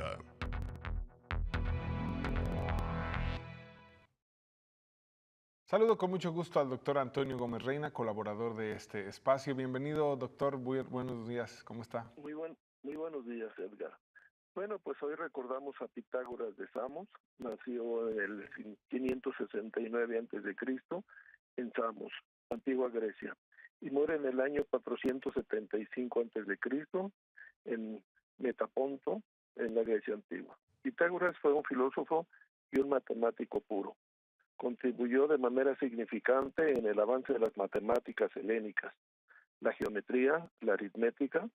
Música. Saludo con mucho gusto al doctor Antonio Gómez Reina, colaborador de este espacio. Bienvenido, doctor. Buenos días. ¿Cómo está? Muy buenos días, Edgar. Bueno, pues hoy recordamos a Pitágoras de Samos. Nació en el 569 a.C. en Samos, antigua Grecia, y muere en el año 475 a.C. en Metaponto, en la Grecia antigua. Pitágoras fue un filósofo y un matemático puro. Contribuyó de manera significante en el avance de las matemáticas helénicas, la geometría, la aritmética,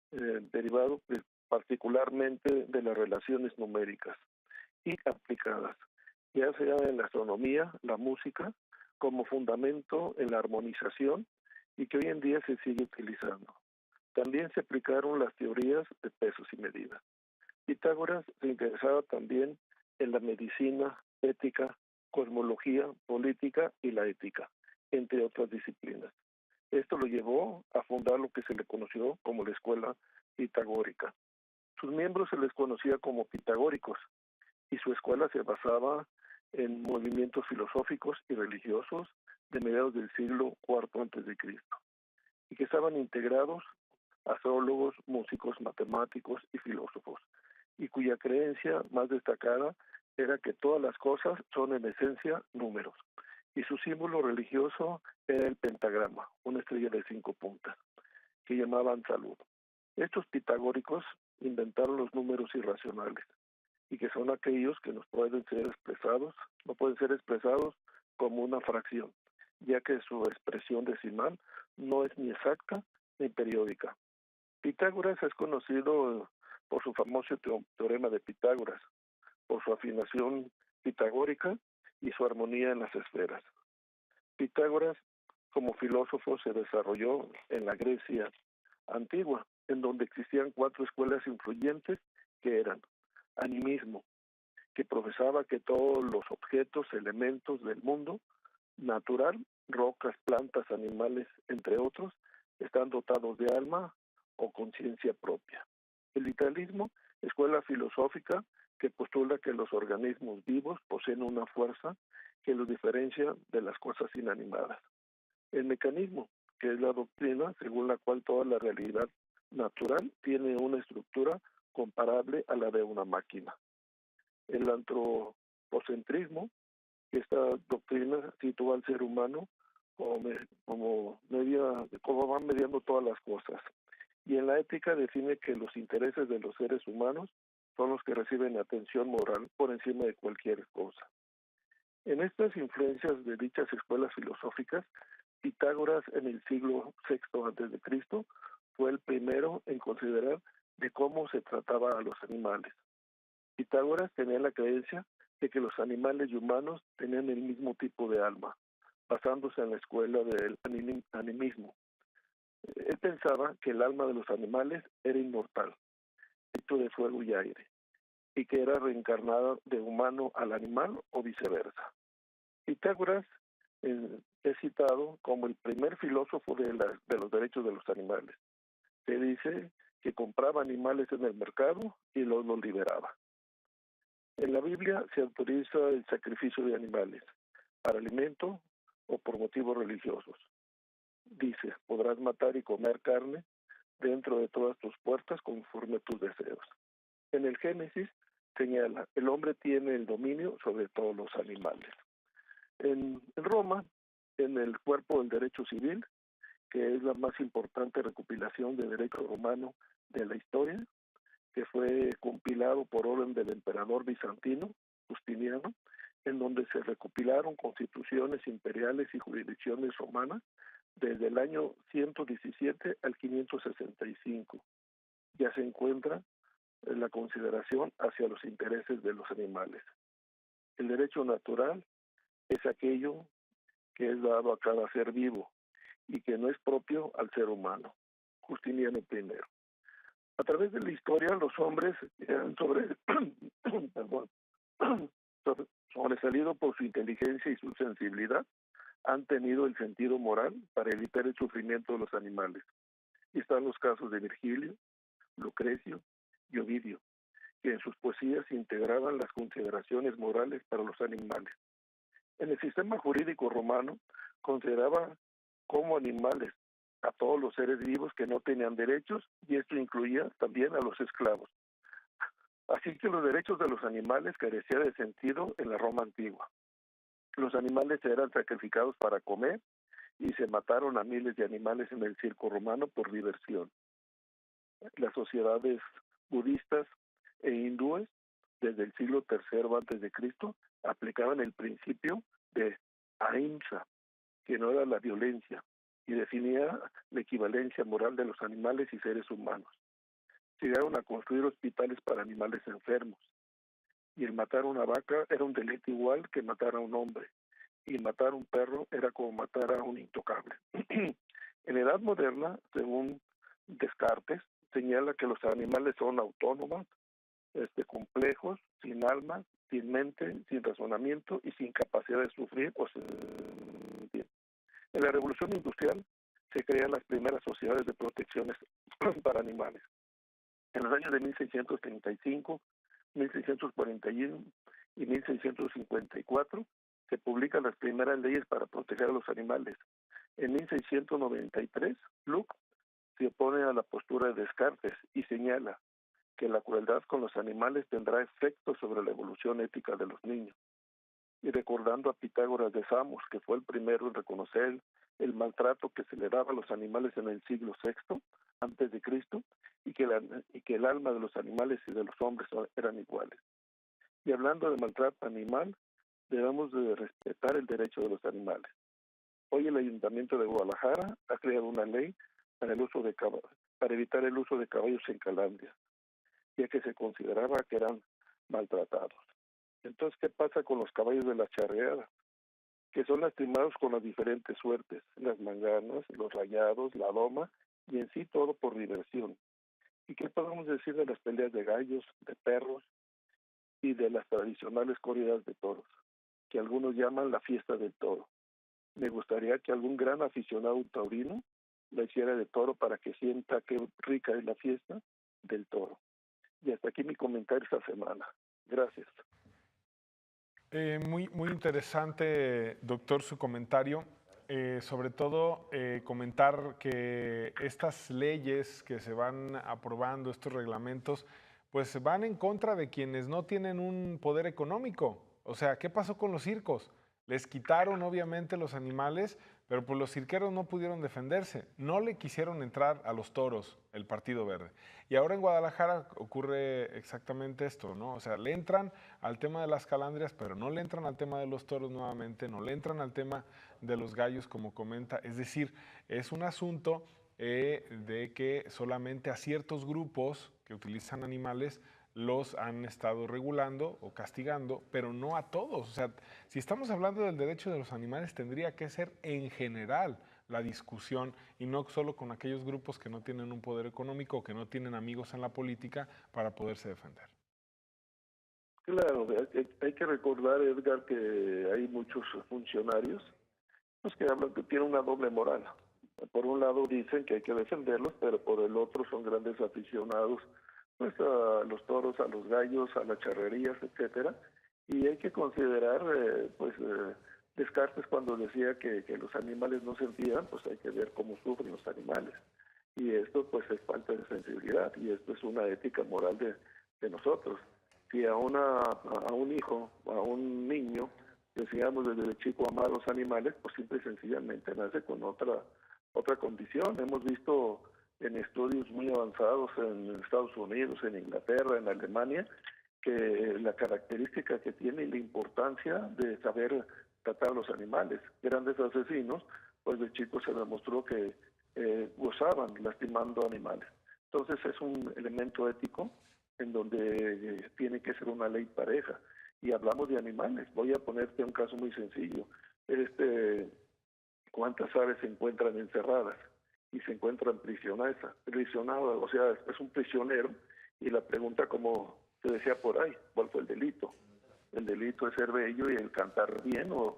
derivado particularmente de las relaciones numéricas y aplicadas, ya sea en la astronomía, la música, como fundamento en la armonización y que hoy en día se sigue utilizando. También se aplicaron las teorías de pesos y medidas. Pitágoras se interesaba también en la medicina, ética, cosmología, política y la ética, entre otras disciplinas. Esto lo llevó a fundar lo que se le conoció como la escuela pitagórica. Sus miembros se les conocía como pitagóricos y su escuela se basaba en movimientos filosóficos y religiosos de mediados del siglo IV a.C. y que estaban integrados astrólogos, músicos, matemáticos y filósofos, y cuya creencia más destacada era que todas las cosas son en esencia números, y su símbolo religioso era el pentagrama, una estrella de 5 puntas, que llamaban salud. Estos pitagóricos inventaron los números irracionales, y que son aquellos que no pueden ser expresados como una fracción, ya que su expresión decimal no es ni exacta ni periódica. Pitágoras es conocido por su famoso teorema de Pitágoras, por su afinación pitagórica y su armonía en las esferas. Pitágoras, como filósofo, se desarrolló en la Grecia antigua, en donde existían 4 escuelas influyentes que eran animismo, que profesaba que todos los objetos, elementos del mundo natural, rocas, plantas, animales, entre otros, están dotados de alma o conciencia propia. El vitalismo, escuela filosófica que postula que los organismos vivos poseen una fuerza que los diferencia de las cosas inanimadas. El mecanismo, que es la doctrina según la cual toda la realidad natural tiene una estructura comparable a la de una máquina. El antropocentrismo, que esta doctrina sitúa al ser humano como van mediando todas las cosas. Y en la ética define que los intereses de los seres humanos son los que reciben atención moral por encima de cualquier cosa. En estas influencias de dichas escuelas filosóficas, Pitágoras en el siglo VI a.C. fue el primero en considerar de cómo se trataba a los animales. Pitágoras tenía la creencia de que los animales y humanos tenían el mismo tipo de alma, basándose en la escuela del animismo. Él pensaba que el alma de los animales era inmortal, hecho de fuego y aire, y que era reencarnada de humano al animal o viceversa. Pitágoras es citado como el primer filósofo de los derechos de los animales. Se dice que compraba animales en el mercado y los liberaba. En la Biblia se autoriza el sacrificio de animales para alimento o por motivos religiosos. Dice, podrás matar y comer carne dentro de todas tus puertas conforme a tus deseos. En el Génesis señala, el hombre tiene el dominio sobre todos los animales. En Roma, en el cuerpo del derecho civil, que es la más importante recopilación de derecho romano de la historia, que fue compilado por orden del emperador bizantino, Justiniano, en donde se recopilaron constituciones imperiales y jurisdicciones romanas desde el año 117 al 565. Ya se encuentra en la consideración hacia los intereses de los animales. El derecho natural es aquello que es dado a cada ser vivo y que no es propio al ser humano. Justiniano I. A través de la historia, los hombres han sobresalido por su inteligencia y su sensibilidad, han tenido el sentido moral para evitar el sufrimiento de los animales. Y están los casos de Virgilio, Lucrecio y Ovidio, que en sus reconocía si integraban las consideraciones morales para los animales. En el sistema jurídico romano consideraba como animales a todos los seres vivos que no tenían derechos, y esto incluía también a los esclavos. Así que los derechos de los animales carecían de sentido en la Roma antigua. Los animales eran sacrificados para comer y se mataron a miles de animales en el circo romano por diversión. Las sociedades budistas e hindúes desde el siglo III a.C. aplicaban el principio de ahimsa, que no era la violencia, y definía la equivalencia moral de los animales y seres humanos. Llegaron a construir hospitales para animales enfermos, y el matar una vaca era un delito igual que matar a un hombre, y matar a un perro era como matar a un intocable. En la Edad Moderna, según Descartes, señala que los animales son autónomos, complejos, sin alma, sin mente, sin razonamiento y sin capacidad de sufrir o sentir. En la Revolución Industrial se crean las primeras sociedades de protecciones para animales. En los años de 1635, 1641 y 1654 se publican las primeras leyes para proteger a los animales. En 1693, Locke se opone a la postura de Descartes y señala que la crueldad con los animales tendrá efectos sobre la evolución ética de los niños. Y recordando a Pitágoras de Samos, que fue el primero en reconocer el maltrato que se le daba a los animales en el siglo VI antes de Cristo, y que el alma de los animales y de los hombres eran iguales. Y hablando de maltrato animal, debemos de respetar el derecho de los animales. Hoy el Ayuntamiento de Guadalajara ha creado una ley para evitar el uso de caballos en Calandria, ya que se consideraba que eran maltratados. Entonces, ¿qué pasa con los caballos de la charreada? Que son lastimados con las diferentes suertes, las manganas, los rayados, la doma, y en sí todo por diversión. ¿Y qué podemos decir de las peleas de gallos, de perros y de las tradicionales corridas de toros, que algunos llaman la fiesta del toro? Me gustaría que algún gran aficionado taurino la hiciera de toro para que sienta qué rica es la fiesta del toro. Y hasta aquí mi comentario esta semana. Gracias. Muy interesante, doctor, su comentario. Sobre todo, comentar que estas leyes que se van aprobando, estos reglamentos, pues van en contra de quienes no tienen un poder económico. O sea, ¿qué pasó con los circos? Les quitaron obviamente los animales, pero pues los cirqueros no pudieron defenderse. No le quisieron entrar a los toros, el Partido Verde. Y ahora en Guadalajara ocurre exactamente esto, ¿no? O sea, le entran al tema de las calandrias, pero no le entran al tema de los toros nuevamente, no le entran al tema de los gallos, como comenta. Es decir, es un asunto de que solamente a ciertos grupos que utilizan animales los han estado regulando o castigando, pero no a todos. O sea, si estamos hablando del derecho de los animales, tendría que ser en general la discusión y no solo con aquellos grupos que no tienen un poder económico o que no tienen amigos en la política para poderse defender. Claro, hay que recordar, Edgar, que hay muchos funcionarios pues, que hablan que tienen una doble moral. Por un lado dicen que hay que defenderlos, pero por el otro son grandes aficionados pues a los toros, a los gallos, a las charrerías, etcétera. Y hay que considerar, Descartes cuando decía que los animales no sentían, pues hay que ver cómo sufren los animales. Y esto pues es falta de sensibilidad y esto es una ética moral de nosotros. Si a un hijo, a un niño, decíamos desde chico amar a los animales, pues simple y sencillamente nace con otra condición. Hemos visto en estudios muy avanzados en Estados Unidos, en Inglaterra, en Alemania, que la característica que tiene y la importancia de saber tratar a los animales. Grandes asesinos, pues de chicos se demostró que gozaban lastimando animales. Entonces es un elemento ético en donde tiene que ser una ley pareja. Y hablamos de animales. Voy a ponerte un caso muy sencillo. ¿Cuántas aves se encuentran encerradas y se encuentran prisionadas? O sea, es un prisionero y la pregunta, como se decía por ahí, ¿cuál fue el delito? El delito es ser bello y el cantar bien, o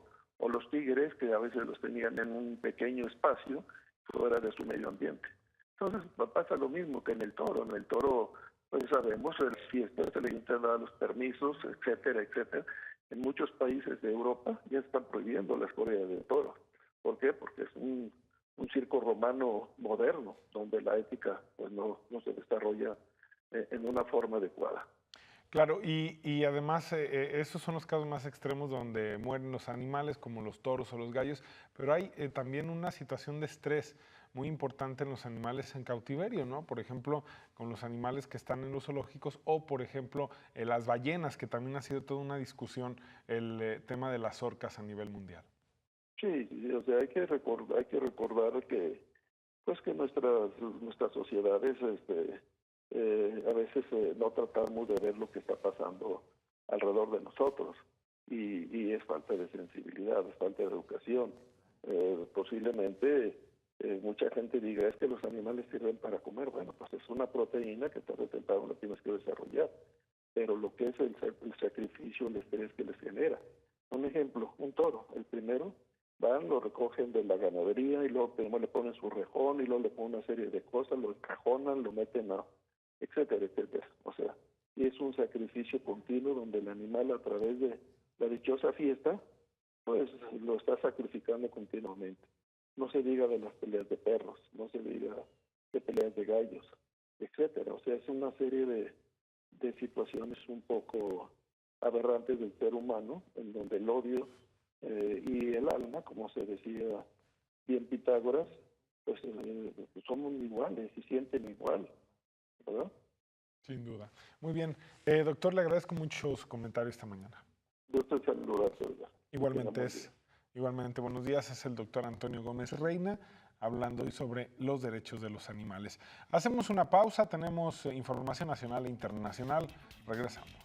los tigres que a veces los tenían en un pequeño espacio fuera de su medio ambiente. Entonces pasa lo mismo que en el toro. En el toro Pues sabemos, las fiestas se le han dado los permisos, etcétera, etcétera. En muchos países de Europa ya están prohibiendo las corridas de toros. ¿Por qué? Porque es un circo romano moderno, donde la ética pues no se desarrolla en una forma adecuada. Claro, y además esos son los casos más extremos donde mueren los animales, como los toros o los gallos, pero hay también una situación de estrés muy importante en los animales en cautiverio, ¿no? Por ejemplo, con los animales que están en los zoológicos o, por ejemplo, las ballenas, que también ha sido toda una discusión el tema de las orcas a nivel mundial. Sí, o sea, hay que recordar que pues que nuestras sociedades a veces no tratamos de ver lo que está pasando alrededor de nosotros y es falta de sensibilidad, es falta de educación. Posiblemente mucha gente diga es que los animales sirven para comer. Bueno, pues es una proteína que tarde o temprano la tienes que desarrollar, pero lo que es el sacrificio, el estrés que les genera. Un ejemplo, un toro, el primero, van, lo recogen de la ganadería y luego le ponen su rejón y luego le ponen una serie de cosas, lo encajonan, lo meten a, etcétera, etcétera. O sea, y es un sacrificio continuo donde el animal a través de la dichosa fiesta, pues lo está sacrificando continuamente. No se diga de las peleas de perros, no se diga de peleas de gallos, etcétera. O sea, es una serie de situaciones un poco aberrantes del ser humano, en donde el odio y el alma, como se decía bien Pitágoras, pues somos iguales y sienten igual, ¿verdad? Sin duda. Muy bien. Doctor, le agradezco mucho su comentario esta mañana. Gusto en saludarte, ¿verdad? Igualmente igualmente buenos días, es el doctor Antonio Gómez Reina hablando hoy sobre los derechos de los animales. Hacemos una pausa, tenemos información nacional e internacional, regresamos.